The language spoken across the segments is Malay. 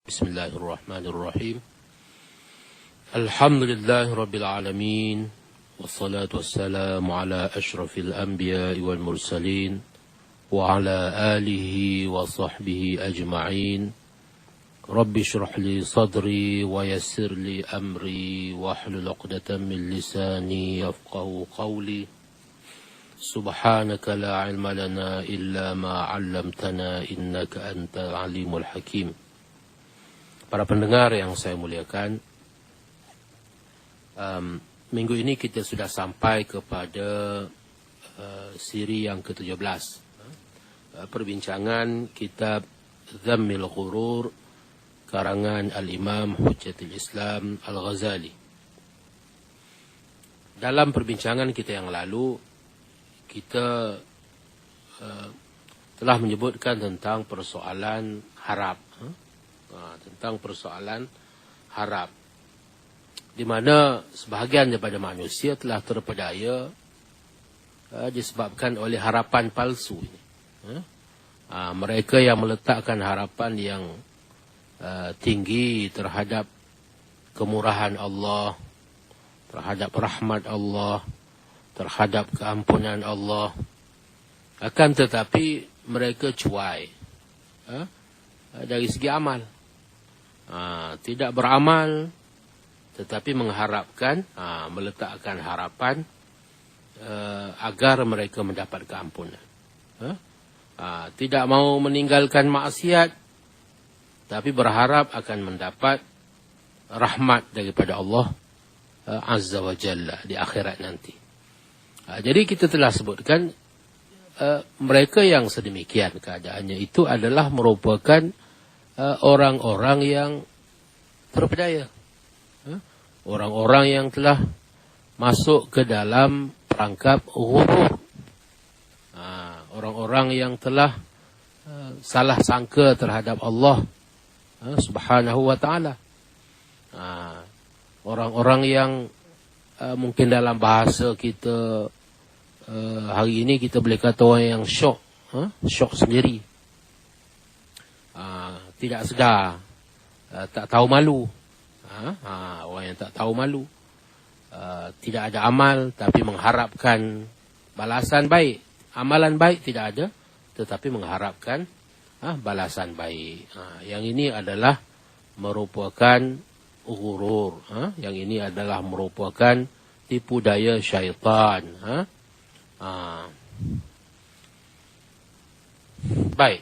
بسم الله الرحمن الرحيم الحمد لله رب العالمين والصلاة والسلام على أشرف الأنبياء والمرسلين وعلى آله وصحبه أجمعين رب اشرح لي صدري ويسر لي أمري واحلل عقدة من لساني يفقه قولي سبحانك لا علم لنا إلا ما علمتنا إنك أنت العليم الحكيم. Para pendengar yang saya muliakan, minggu ini kita sudah sampai kepada siri yang ke-17. Perbincangan kitab Dhammil Ghurur karangan Al-Imam Hujjatul Islam Al-Ghazali. Dalam perbincangan kita yang lalu, kita telah menyebutkan tentang persoalan harap. Tentang persoalan harap, di mana sebahagian daripada manusia telah terpedaya disebabkan oleh harapan palsu ini. Mereka yang meletakkan harapan yang tinggi terhadap kemurahan Allah, terhadap rahmat Allah, terhadap keampunan Allah, akan tetapi mereka cuai dari segi amal. Tidak beramal, tetapi mengharapkan, meletakkan harapan agar mereka mendapat keampunan. Tidak mau meninggalkan maksiat, tapi berharap akan mendapat rahmat daripada Allah Azza wa Jalla di akhirat nanti. Jadi kita telah sebutkan mereka yang sedemikian keadaannya itu adalah merupakan orang-orang yang terpedaya, orang-orang yang telah masuk ke dalam perangkap ghurur, orang-orang yang telah salah sangka terhadap Allah Subhanahu wa ta'ala, orang-orang yang mungkin dalam bahasa kita hari ini kita boleh kata orang yang syok, syok sendiri. Tidak sedar, tak tahu malu. Orang yang tak tahu malu, tidak ada amal tapi mengharapkan balasan baik. Amalan baik tidak ada, tetapi mengharapkan balasan baik. Yang ini adalah merupakan ghurur. Yang ini adalah merupakan tipu daya syaitan. Baik.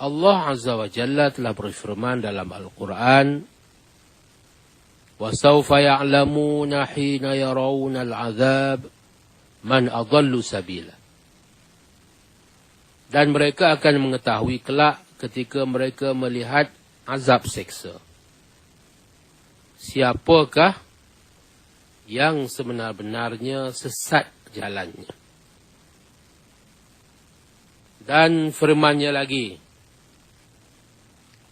Allah Azza wa Jalla telah berfirman dalam Al-Quran, وَسَوْفَ يَعْلَمُونَ حِينَ يَرَوْنَ الْعَذَابِ مَنْ أَضَلُّ سَبِيلًا. Dan mereka akan mengetahui kelak ketika mereka melihat azab seksa, siapakah yang sebenar-benarnya sesat jalannya. Dan firmannya lagi,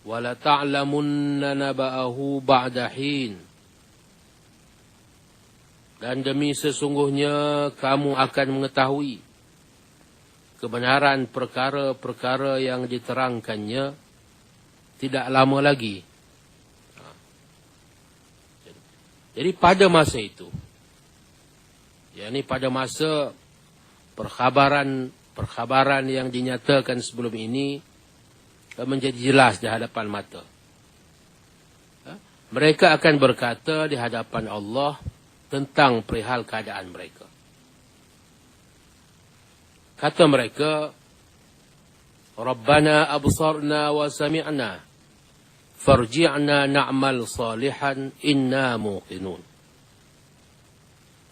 وَلَتَعْلَمُنَّ نَبَأَهُ بَعْدَ حِينٍ. Dan demi sesungguhnya kamu akan mengetahui kebenaran perkara-perkara yang diterangkannya tidak lama lagi. Jadi pada masa itu, yakni pada masa perkhabaran yang dinyatakan sebelum ini menjadi jelas di hadapan mata. Mereka akan berkata di hadapan Allah tentang perihal keadaan mereka. Kata mereka, Rabbana absarna wa sami'na farji'na na'mal salihan inna muqinun.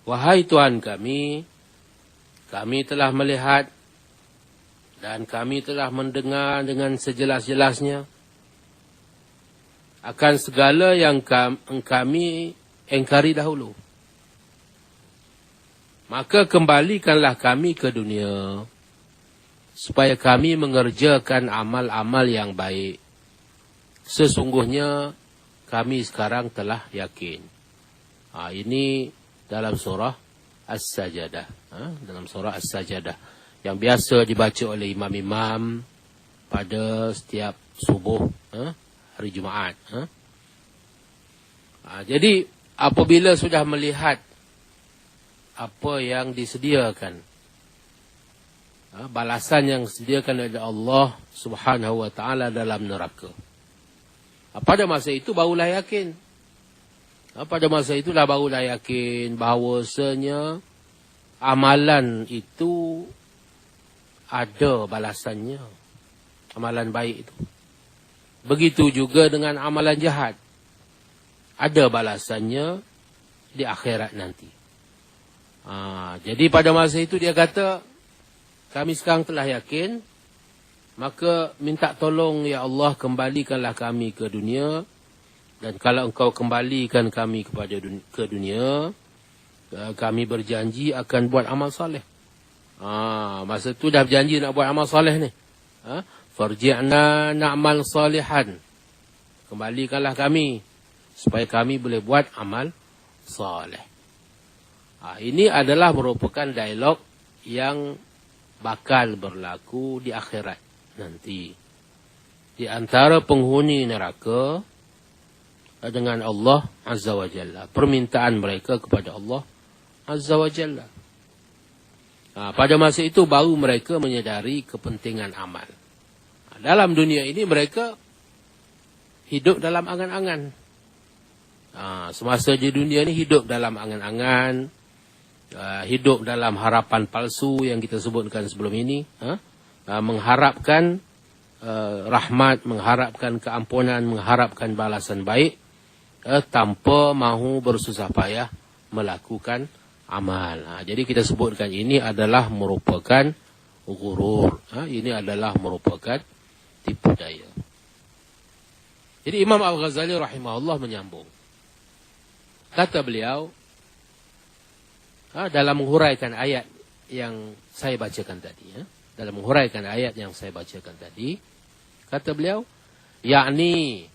Wahai Tuhan kami telah melihat dan kami telah mendengar dengan sejelas-jelasnya akan segala yang kami engkari dahulu. Maka kembalikanlah kami ke dunia, supaya kami mengerjakan amal-amal yang baik. Sesungguhnya kami sekarang telah yakin. Ini dalam surah As-Sajadah. Dalam surah As-Sajadah. Yang biasa dibaca oleh imam-imam pada setiap subuh hari Jumaat. Jadi apabila sudah melihat apa yang disediakan, balasan yang disediakan oleh Allah Subhanahu wa taala dalam neraka, pada masa itu barulah yakin. Pada masa itulah barulah yakin bahawasanya amalan itu ada balasannya. Amalan baik itu. Begitu juga dengan amalan jahat. Ada balasannya di akhirat nanti. Jadi pada masa itu dia kata, kami sekarang telah yakin, maka minta tolong ya Allah, kembalikanlah kami ke dunia. Dan kalau engkau kembalikan kami ke dunia, kami berjanji akan buat amal soleh. Masa tu dah berjanji nak buat amal soleh ni. Farji'na na'mal salihan. Kembalikanlah kami supaya kami boleh buat amal soleh. Ini adalah merupakan dialog yang bakal berlaku di akhirat nanti. Di antara penghuni neraka dengan Allah Azza wa Jalla. Permintaan mereka kepada Allah Azza wa Jalla. Pada masa itu baru mereka menyadari kepentingan amal. Dalam dunia ini mereka hidup dalam angan-angan. Semasa di dunia ini hidup dalam angan-angan. Hidup dalam harapan palsu yang kita sebutkan sebelum ini. Mengharapkan rahmat, mengharapkan keampunan, mengharapkan balasan baik. Tanpa mahu bersusah payah melakukan amal. Jadi kita sebutkan ini adalah merupakan ghurur. Ini adalah merupakan tipu daya. Jadi Imam Al-Ghazali rahimahullah menyambung. Kata beliau, dalam menghuraikan ayat yang saya bacakan tadi. Dalam menghuraikan ayat yang saya bacakan tadi, kata beliau, yakni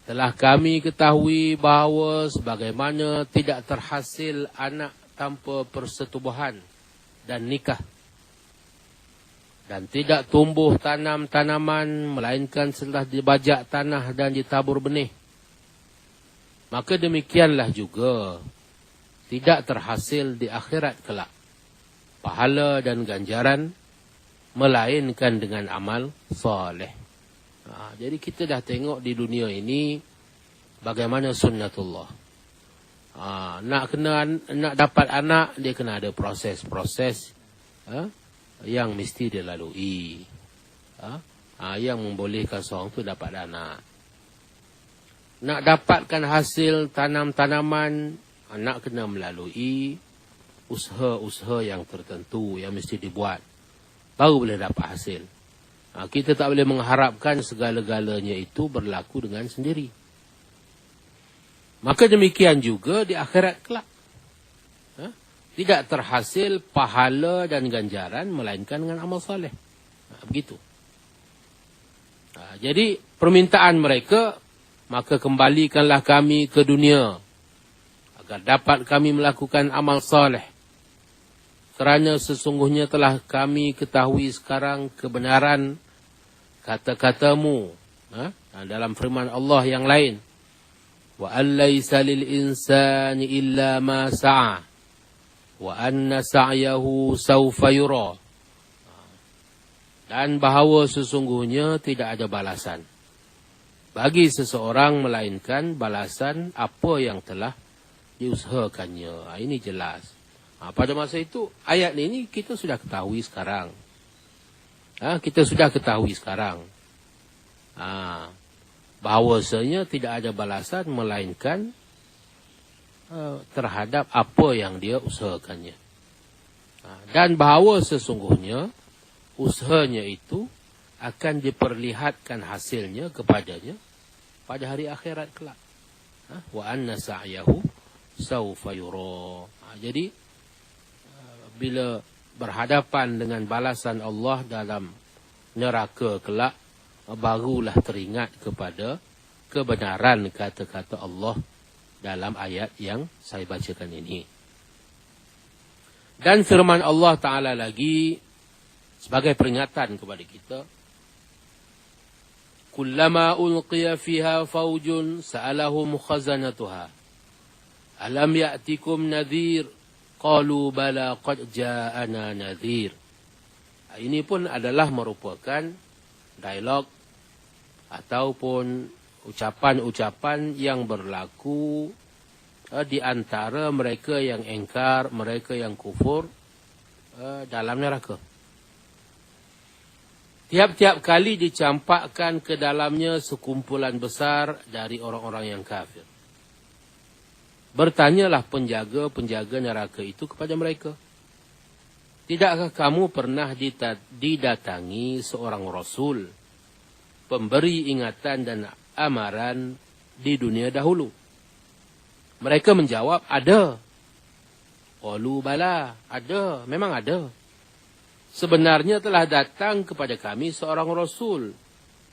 telah kami ketahui bahawa sebagaimana tidak terhasil anak tanpa persetubuhan dan nikah, dan tidak tumbuh tanam-tanaman melainkan setelah dibajak tanah dan ditabur benih, maka demikianlah juga tidak terhasil di akhirat kelak pahala dan ganjaran melainkan dengan amal soleh. Jadi kita dah tengok di dunia ini bagaimana sunnatullah. Nak dapat anak, dia kena ada proses-proses yang mesti dilalui. Yang membolehkan seorang tu dapat anak. Nak dapatkan hasil tanam-tanaman, anak kena melalui usaha-usaha yang tertentu yang mesti dibuat. Baru boleh dapat hasil. Kita tak boleh mengharapkan segala-galanya itu berlaku dengan sendiri. Maka demikian juga di akhirat kelak. Tidak terhasil pahala dan ganjaran melainkan dengan amal soleh. Begitu. Jadi permintaan mereka, maka kembalikanlah kami ke dunia agar dapat kami melakukan amal soleh. Kerana sesungguhnya telah kami ketahui sekarang kebenaran kata-katamu dalam firman Allah yang lain, wa allaysa lil insani illa ma sa'a wa anna sa'yahu sawfa yura, dan bahawa sesungguhnya tidak ada balasan bagi seseorang melainkan balasan apa yang telah diusahakannya. Ini jelas. Pada masa itu ayat ini kita sudah ketahui sekarang. Kita sudah ketahui sekarang bahawasanya tidak ada balasan melainkan terhadap apa yang dia usahakannya. Dan bahawa sesungguhnya usahanya itu akan diperlihatkan hasilnya kepadanya pada hari akhirat kelak. Wa anna sa'yahu sawfa yura. Jadi bila berhadapan dengan balasan Allah dalam neraka kelak, barulah teringat kepada kebenaran kata-kata Allah dalam ayat yang saya bacakan ini. Dan firman Allah Ta'ala lagi sebagai peringatan kepada kita, kullama ulqiya fiha faujun sa'alahum khazanatuha alam ya'tikum nadhir qalu bala qad ja'ana nadhir. Ini pun adalah merupakan dialog ataupun ucapan-ucapan yang berlaku di antara mereka yang engkar, mereka yang kufur dalam neraka. Tiap-tiap kali dicampakkan ke dalamnya sekumpulan besar dari orang-orang yang kafir. Bertanyalah penjaga-penjaga neraka itu kepada mereka, tidakkah kamu pernah didatangi seorang rasul, pemberi ingatan dan amaran di dunia dahulu? Mereka menjawab, ada. Qalu bala, ada, memang ada. Sebenarnya telah datang kepada kami seorang rasul,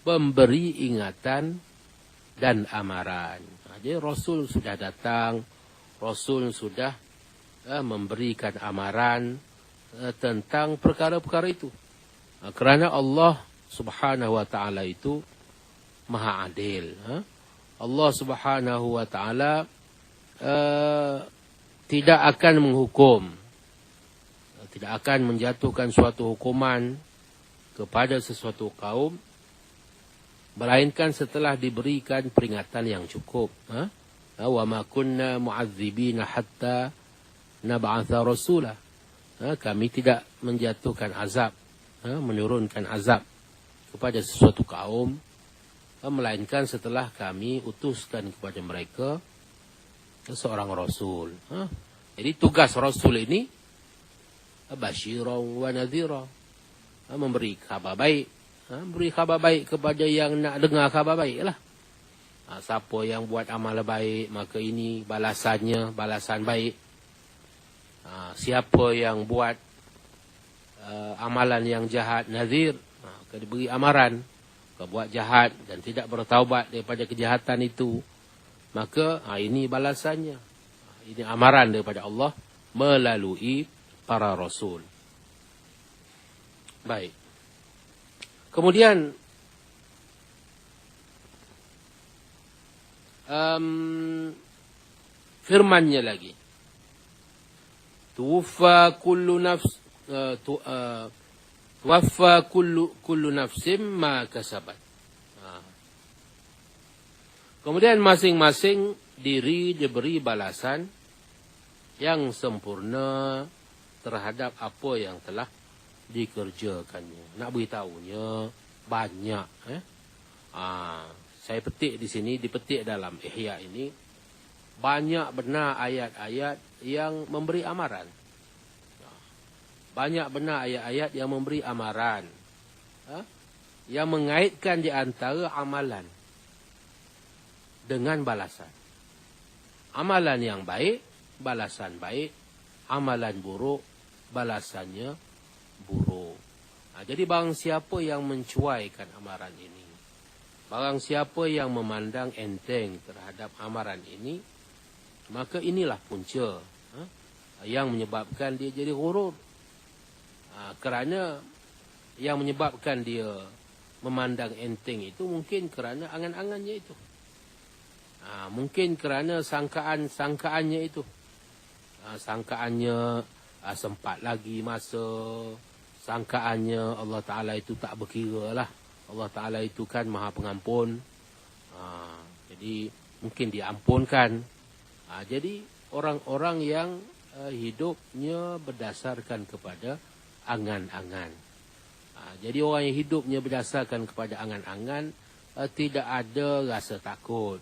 pemberi ingatan dan amaran. Jadi rasul sudah datang, rasul sudah memberikan amaran tentang perkara-perkara itu. Kerana Allah Subhanahu wa taala itu Maha Adil. Allah Subhanahu wa taala tidak akan menghukum, tidak akan menjatuhkan suatu hukuman kepada sesuatu kaum, melainkan setelah diberikan peringatan yang cukup. Wa ma kunna mu'adzibina hatta nab'atha rasula. Kami tidak menjatuhkan azab, menurunkan azab kepada sesuatu kaum, melainkan setelah kami utuskan kepada mereka seorang rasul. Jadi tugas rasul ini basyiran wa nadhira, memberi khabar baik, beri khabar baik kepada yang nak dengar khabar baik lah. Siapa yang buat amal baik, maka ini balasannya, balasan baik. Siapa yang buat amalan yang jahat, nadhir, maka diberi amaran. Kalau buat jahat dan tidak bertaubat daripada kejahatan itu, maka ini balasannya. Ini amaran daripada Allah melalui para rasul. Baik. Kemudian firmannya lagi. Tuwaffa kullu nafsim ma kasabat. Kemudian masing-masing diri diberi balasan yang sempurna terhadap apa yang telah dikerjakannya. Nak beritahunya banyak. Saya petik di sini, dipetik dalam Ihya ini, banyak benar ayat-ayat yang memberi amaran. Banyak benar ayat-ayat yang memberi amaran. Yang mengaitkan di antara amalan dengan balasan. Amalan yang baik, balasan baik. Amalan buruk, balasannya buruk. Jadi barang siapa yang mencuaikan amaran ini, barang siapa yang memandang enteng terhadap amaran ini, maka inilah punca yang menyebabkan dia jadi ghurur. Kerana yang menyebabkan dia memandang enteng itu mungkin kerana angan-angannya itu. Mungkin kerana sangkaannya itu. Sangkaannya sempat lagi masa. Sangkaannya Allah Ta'ala itu tak berkira lah. Allah Ta'ala itu kan Maha Pengampun. Jadi mungkin diampunkan. Jadi orang-orang yang hidupnya berdasarkan kepada angan-angan. Jadi orang yang hidupnya berdasarkan kepada angan-angan, tidak ada rasa takut,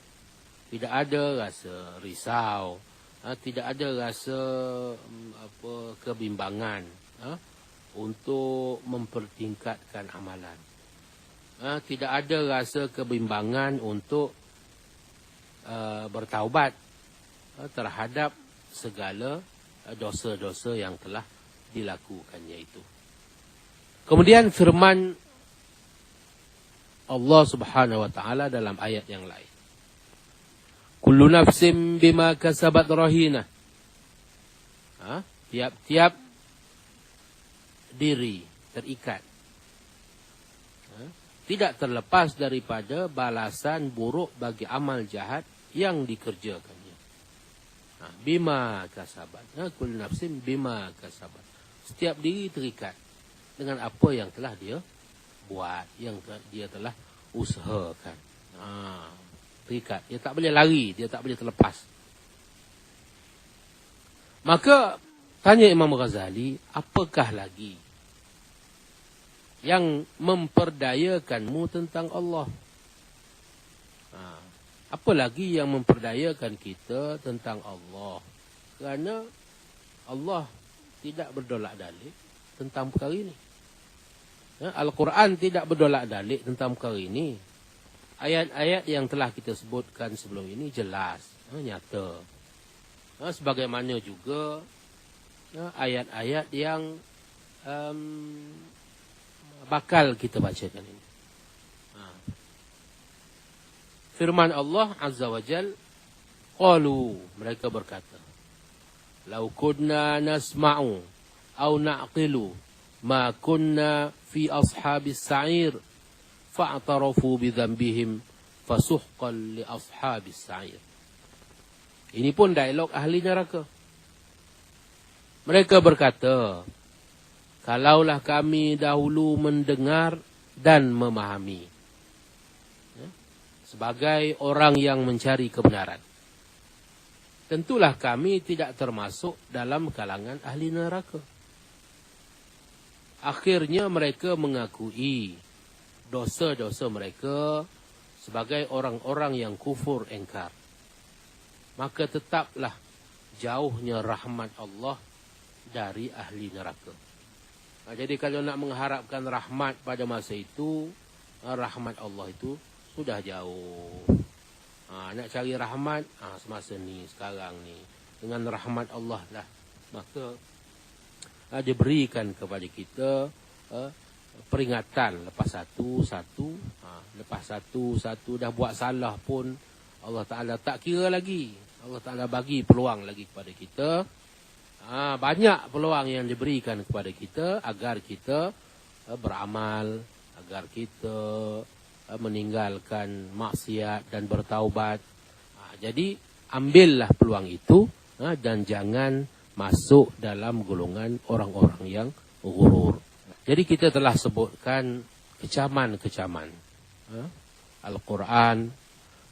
tidak ada rasa risau, tidak ada rasa kebimbangan untuk mempertingkatkan amalan. Tidak ada rasa kebimbangan untuk bertaubat terhadap segala dosa-dosa yang telah dilakukannya itu. Kemudian firman Allah Subhanahu wa taala dalam ayat yang lain. Kullu nafsin bima kasabat rahina. Tiap-tiap diri terikat tidak terlepas daripada balasan buruk bagi amal jahat yang dikerjakannya. Bima kasabat. Kullu nafsin bima kasabat. Setiap diri terikat dengan apa yang telah dia buat, yang dia telah usahakan. Terikat. Dia tak boleh lari, dia tak boleh terlepas. Maka tanya Imam Ghazali, apakah lagi yang memperdayakanmu tentang Allah? Apa lagi yang memperdayakan kita tentang Allah? Kerana Allah tidak berdolak-dalik tentang perkara ini. Al-Quran tidak berdolak-dalik tentang perkara ini. Ayat-ayat yang telah kita sebutkan sebelum ini jelas, nyata. Sebagaimana juga ayat-ayat yang bakal kita bacakan ini. Firman Allah Azza wa Jal, qalu, mereka berkata, lau kunna nasma'u au na'qilu ma kunna fi ashabis sa'ir fa'tarafu bidhanbihim fasuhqan li ashabis sa'ir. Ini pun dialog ahli neraka. Mereka berkata, kalaulah kami dahulu mendengar dan memahami, sebagai orang yang mencari kebenaran, tentulah kami tidak termasuk dalam kalangan ahli neraka. Akhirnya mereka mengakui dosa-dosa mereka sebagai orang-orang yang kufur engkar. Maka tetaplah jauhnya rahmat Allah dari ahli neraka. Jadi kalau nak mengharapkan rahmat pada masa itu, rahmat Allah itu sudah jauh. Nak cari rahmat semasa ni, sekarang ni, dengan rahmat Allah lah. Maka diberikan kepada kita peringatan lepas satu. Lepas satu dah buat salah pun Allah Ta'ala tak kira lagi. Allah Ta'ala bagi peluang lagi kepada kita. Banyak peluang yang diberikan kepada kita agar kita beramal, agar kita meninggalkan maksiat dan bertaubat. Jadi ambillah peluang itu dan jangan masuk dalam golongan orang-orang yang ghurur. Jadi kita telah sebutkan kecaman-kecaman Al-Quran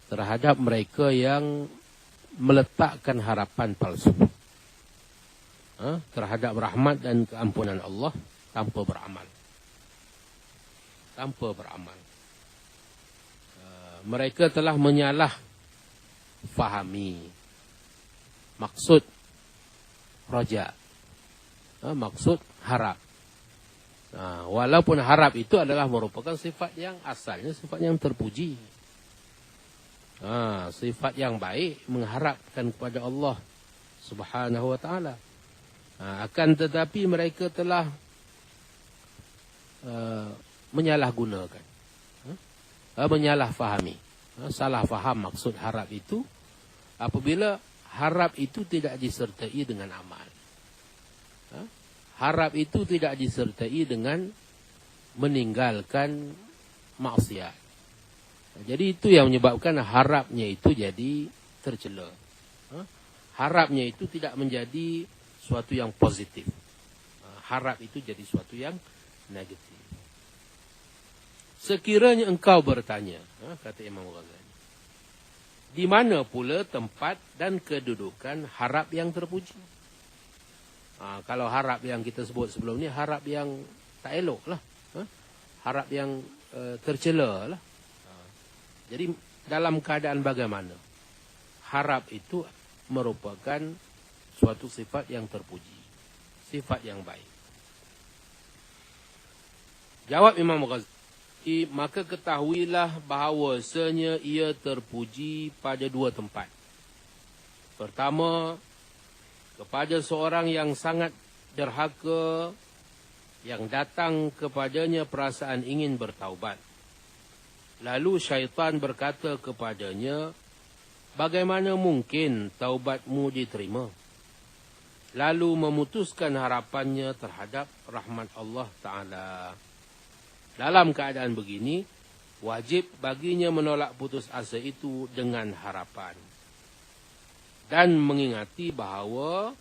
terhadap mereka yang meletakkan harapan palsu terhadap rahmat dan keampunan Allah tanpa beramal. Mereka telah menyalah fahami maksud raja, maksud harap. Walaupun harap itu adalah merupakan sifat yang asalnya sifat yang terpuji, sifat yang baik, mengharapkan kepada Allah Subhanahu wa ta'ala. Akan tetapi mereka telah menyalahgunakan, menyalahfahami, salah faham maksud harap itu apabila harap itu tidak disertai dengan amal. Harap itu tidak disertai dengan meninggalkan maksiat. Jadi itu yang menyebabkan harapnya itu jadi tercela. Harapnya itu tidak menjadi suatu yang positif. Harap itu jadi suatu yang negatif. Sekiranya engkau bertanya, kata Imam Ghazali, di mana pula tempat dan kedudukan harap yang terpuji? Kalau harap yang kita sebut sebelum ni, harap yang tak elok lah. Harap yang tercela lah. Jadi dalam keadaan bagaimana? Harap itu merupakan suatu sifat yang terpuji. Sifat yang baik. Jawab Imam Ghazali, maka ketahuilah bahawasanya ia terpuji pada dua tempat. Pertama, kepada seorang yang sangat derhaka, yang datang kepadanya perasaan ingin bertaubat. Lalu syaitan berkata kepadanya, bagaimana mungkin taubatmu diterima? Lalu memutuskan harapannya terhadap rahmat Allah Ta'ala. Dalam keadaan begini, wajib baginya menolak putus asa itu dengan harapan. Dan mengingati bahawa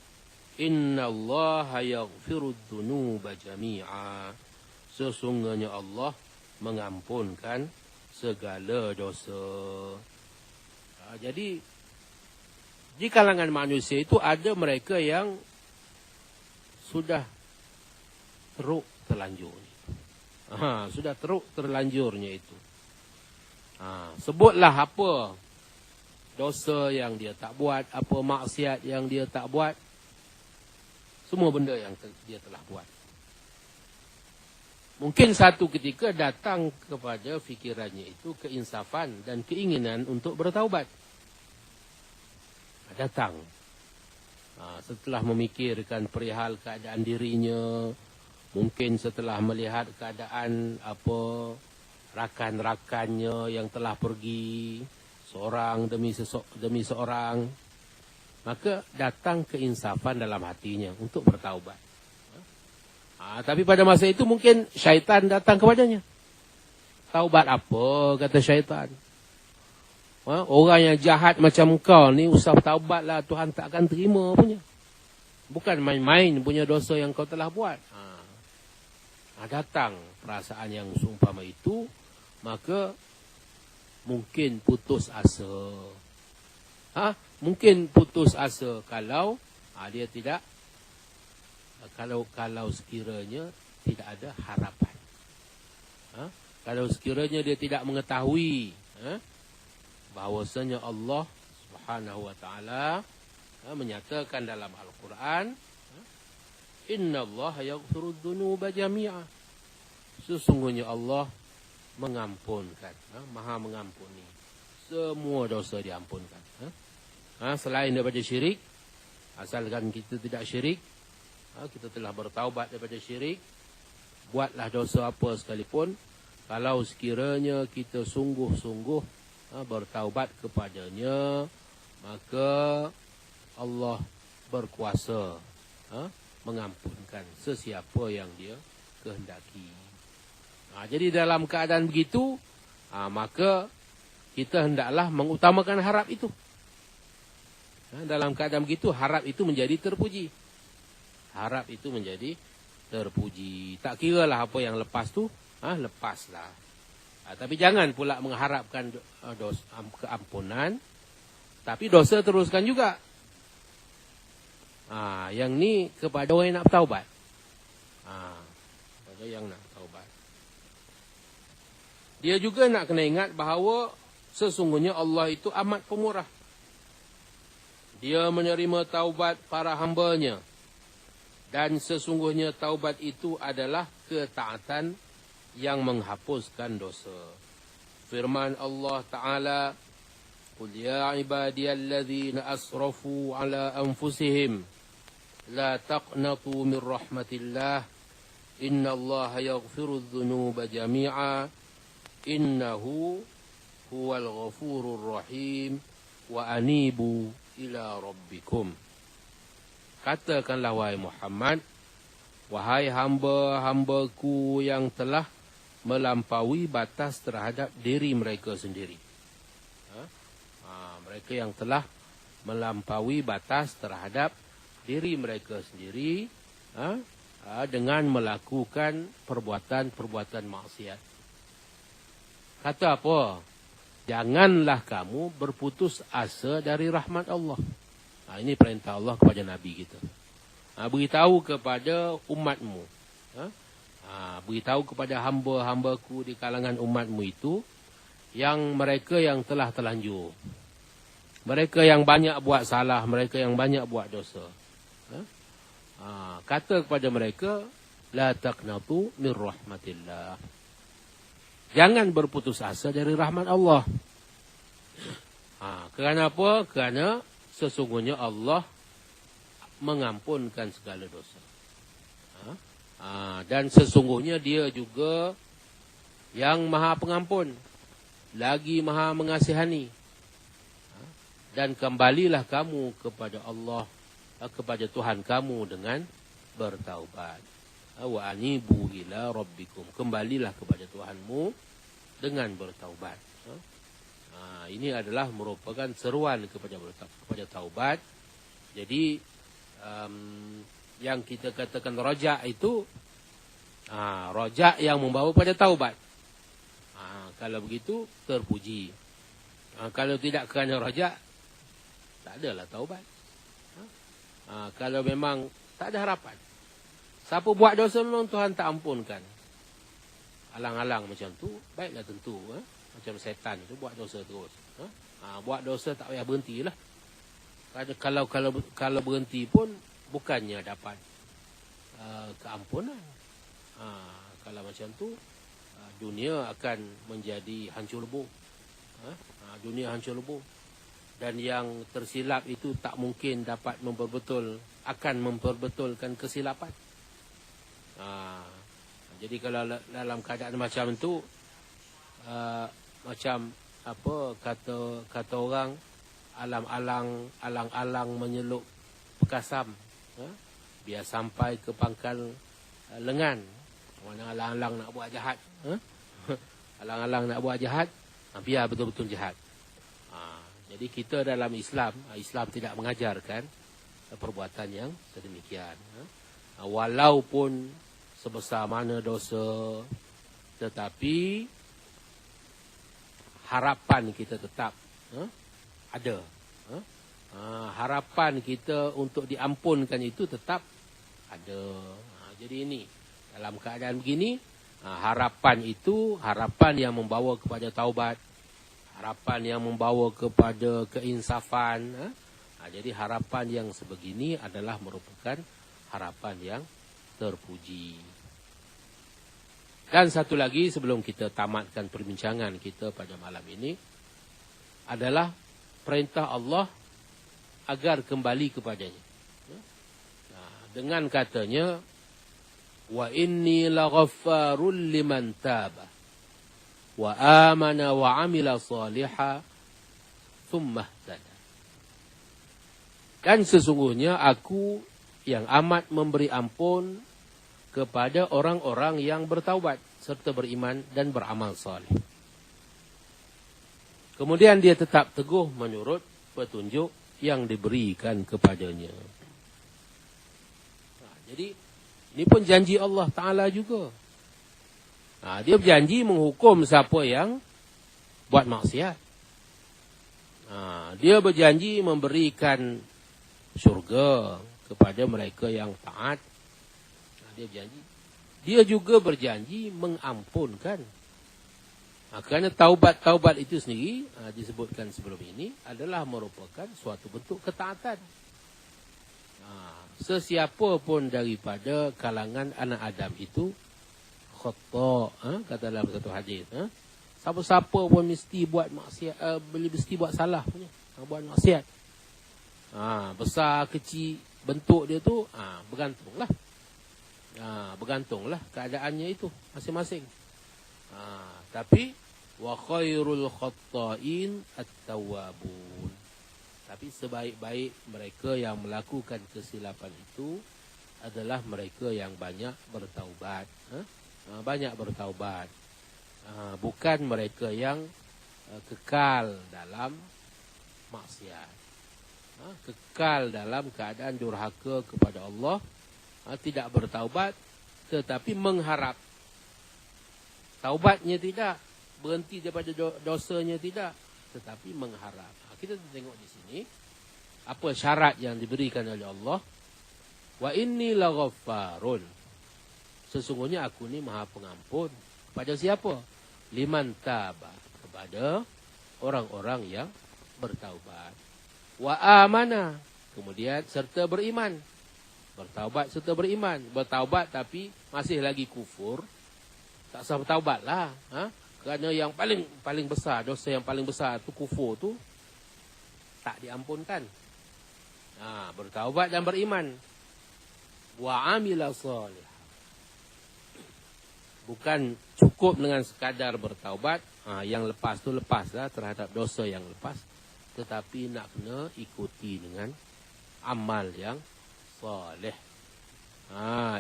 innallaha yaghfirud dzunuba jami'a. Sesungguhnya Allah mengampunkan segala dosa. Jadi di kalangan manusia itu ada mereka yang sudah teruk terlanjur. Sudah teruk terlanjurnya itu. Sebutlah apa dosa yang dia tak buat, apa maksiat yang dia tak buat. Semua benda yang dia telah buat. Mungkin satu ketika datang kepada fikirannya itu keinsafan dan keinginan untuk bertaubat. Datang. Setelah memikirkan perihal keadaan dirinya, mungkin setelah melihat keadaan rakan-rakannya yang telah pergi seorang demi seorang, maka datang keinsafan dalam hatinya untuk bertaubat. Tapi pada masa itu mungkin syaitan datang kepadanya. Taubat apa, kata syaitan? Orang yang jahat macam kau ni usah taubatlah, Tuhan tak akan terima punya. Bukan main-main punya dosa yang kau telah buat. Datang perasaan yang seumpama itu, maka mungkin putus asa. Mungkin putus asa kalau dia tidak, kalau sekiranya tidak ada harapan. Kalau sekiranya dia tidak mengetahui bahawasanya Allah Subhanahu wa taala menyatakan dalam Al-Quran, innallaha yaghfirud dzunuba jami'a. Sesungguhnya Allah mengampunkan, Maha mengampuni. Semua dosa diampunkan. Selain daripada syirik, asalkan kita tidak syirik, kita telah bertaubat daripada syirik, buatlah dosa apa sekalipun, kalau sekiranya kita sungguh-sungguh bertaubat kepadanya, maka Allah berkuasa mengampunkan sesiapa yang dia kehendaki. Jadi dalam keadaan begitu, maka kita hendaklah mengutamakan harap itu. Dalam keadaan begitu, harap itu menjadi terpuji. Harap itu menjadi terpuji. Tak kiralah apa yang lepas tu, lepaslah. Tapi jangan pula mengharapkan keampunan, tapi dosa teruskan juga. Yang ni kepada orang yang nak bertaubat. Kepada yang nak bertaubat. Dia juga nak kena ingat bahawa sesungguhnya Allah itu amat pemurah. Dia menerima taubat para hamba-Nya. Dan sesungguhnya taubat itu adalah ketaatan yang menghapuskan dosa. Firman Allah Ta'ala, Qul ya ibadiyalladzina asrafu ala anfusihim, la taqnatu min rahmatillah, innallaha yaghfirudz dzunuba jami'a, innahu huwal ghafurur rahim, wa anibu ila rabbikum. Katakanlah wahai Muhammad, wahai hamba-hambaku yang telah melampaui batas terhadap diri mereka sendiri. Mereka yang telah melampaui batas terhadap diri mereka sendiri dengan melakukan perbuatan-perbuatan maksiat. Kata apa? Janganlah kamu berputus asa dari rahmat Allah. Ini perintah Allah kepada Nabi kita. Beritahu kepada umatmu. Beritahu kepada hamba-hambaku di kalangan umatmu itu, yang mereka yang telah terlanjur. Mereka yang banyak buat salah, mereka yang banyak buat dosa. Kata kepada mereka, la taqnatu min rahmatillah. Jangan berputus asa dari rahmat Allah. Kerana apa? Kerana sesungguhnya Allah mengampunkan segala dosa. Dan sesungguhnya dia juga yang maha pengampun, lagi maha mengasihani. Dan kembalilah kamu kepada Allah, kepada Tuhan kamu dengan bertaubat. Wa anibu ila rabbikum. Kembalilah kepada Tuhanmu dengan bertaubat. Ini adalah merupakan seruan kepada taubat. Jadi yang kita katakan rojak itu rojak yang membawa pada taubat. Kalau begitu terpuji. Kalau tidak kerana rojak, tak adalah taubat. Kalau memang tak ada harapan. Siapa buat dosa memang Tuhan tak ampunkan. Alang-alang macam tu, baiklah tentu. Macam setan tu buat dosa terus. Buat dosa tak payah berhentilah. Kalau berhenti pun bukannya dapat keampunan. Kalau macam tu dunia akan menjadi hancur lebur. Dunia hancur lebur. Dan yang tersilap itu tak mungkin dapat akan memperbetulkan kesilapan. Jadi kalau dalam keadaan macam tu, macam apa kata orang, alang-alang menyelup pekasam, biar sampai ke pangkal lengan. Mana alang-alang nak buat jahat, alang-alang nak buat jahat, biar betul-betul jahat. Jadi kita dalam Islam tidak mengajarkan perbuatan yang sedemikian. Walaupun sebesar mana dosa, tetapi harapan kita tetap ada. Harapan kita untuk diampunkan itu tetap ada. Jadi ini, dalam keadaan begini, harapan itu harapan yang membawa kepada taubat, harapan yang membawa kepada keinsafan. Jadi harapan yang sebegini adalah merupakan harapan yang terpuji. Dan satu lagi sebelum kita tamatkan perbincangan kita pada malam ini adalah perintah Allah agar kembali kepadanya. Dengan katanya, wa inni laghaffarul liman taba wa amana wa amila salihah thumma ihtada. Dan sesungguhnya aku yang amat memberi ampun kepada orang-orang yang bertaubat serta beriman dan beramal saleh. Kemudian dia tetap teguh menurut petunjuk yang diberikan kepadanya. Jadi ini pun janji Allah Ta'ala juga. Dia berjanji menghukum siapa yang buat maksiat. Dia berjanji memberikan syurga kepada mereka yang taat. Dia berjanji. Dia juga berjanji mengampunkan. Kerana taubat itu sendiri, disebutkan sebelum ini, adalah merupakan suatu bentuk ketaatan. Sesiapa pun daripada kalangan anak Adam itu khata', kata dalam satu hadis. Siapa-siapa pun mesti buat maksiat, mesti buat salah punya, buat maksiat. Besar kecil bentuk dia tu, bergantunglah. Bergantunglah keadaannya itu masing-masing. Tapi wa khairul khatta'in at-tawwabun. Tapi sebaik-baik mereka yang melakukan kesilapan itu adalah mereka yang banyak bertaubat. Banyak bertaubat. Bukan mereka yang kekal dalam maksiat. Kekal dalam keadaan durhaka kepada Allah. Tidak bertaubat, tetapi mengharap. Taubatnya tidak, berhenti daripada dosanya tidak, tetapi mengharap. Kita tengok di sini apa syarat yang diberikan oleh Allah. Wa inni laghaffarun. Sesungguhnya aku ni Maha Pengampun. Kepada siapa? Liman taba, kepada orang-orang yang bertaubat. Wa amana, kemudian serta beriman. Bertaubat serta beriman. Bertaubat tapi masih lagi kufur, tak sah bertaubat lah. Kerana yang paling besar, dosa yang paling besar tu kufur tu tak diampunkan. Bertaubat dan beriman. Wa amila salih. Bukan cukup dengan sekadar bertaubat. Yang lepas tu lepaslah terhadap dosa yang lepas. Tetapi nak kena ikuti dengan amal yang soleh.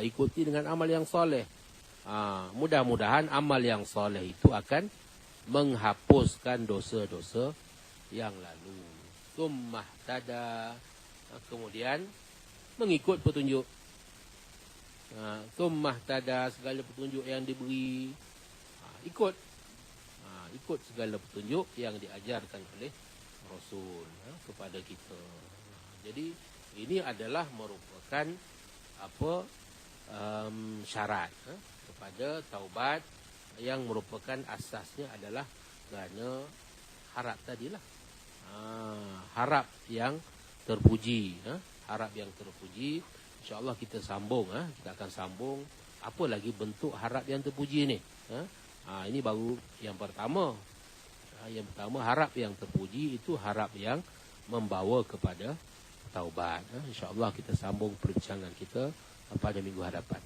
Ikuti dengan amal yang soleh. Mudah-mudahan amal yang soleh itu akan menghapuskan dosa-dosa yang lalu. Summah tada, kemudian mengikut petunjuk. Summah tada, segala petunjuk yang diberi, ikut segala petunjuk yang diajarkan oleh Rasul kepada kita. Jadi ini adalah merupakan syarat kepada taubat, yang merupakan asasnya adalah kerana harap tadilah. Harap yang terpuji, harap yang terpuji. InsyaAllah kita sambung, kita akan sambung apa lagi bentuk harap yang terpuji ni. Ini baru yang pertama. Yang pertama, harap yang terpuji itu harap yang membawa kepada taubat. InsyaAllah kita sambung perbincangan kita pada minggu hadapan.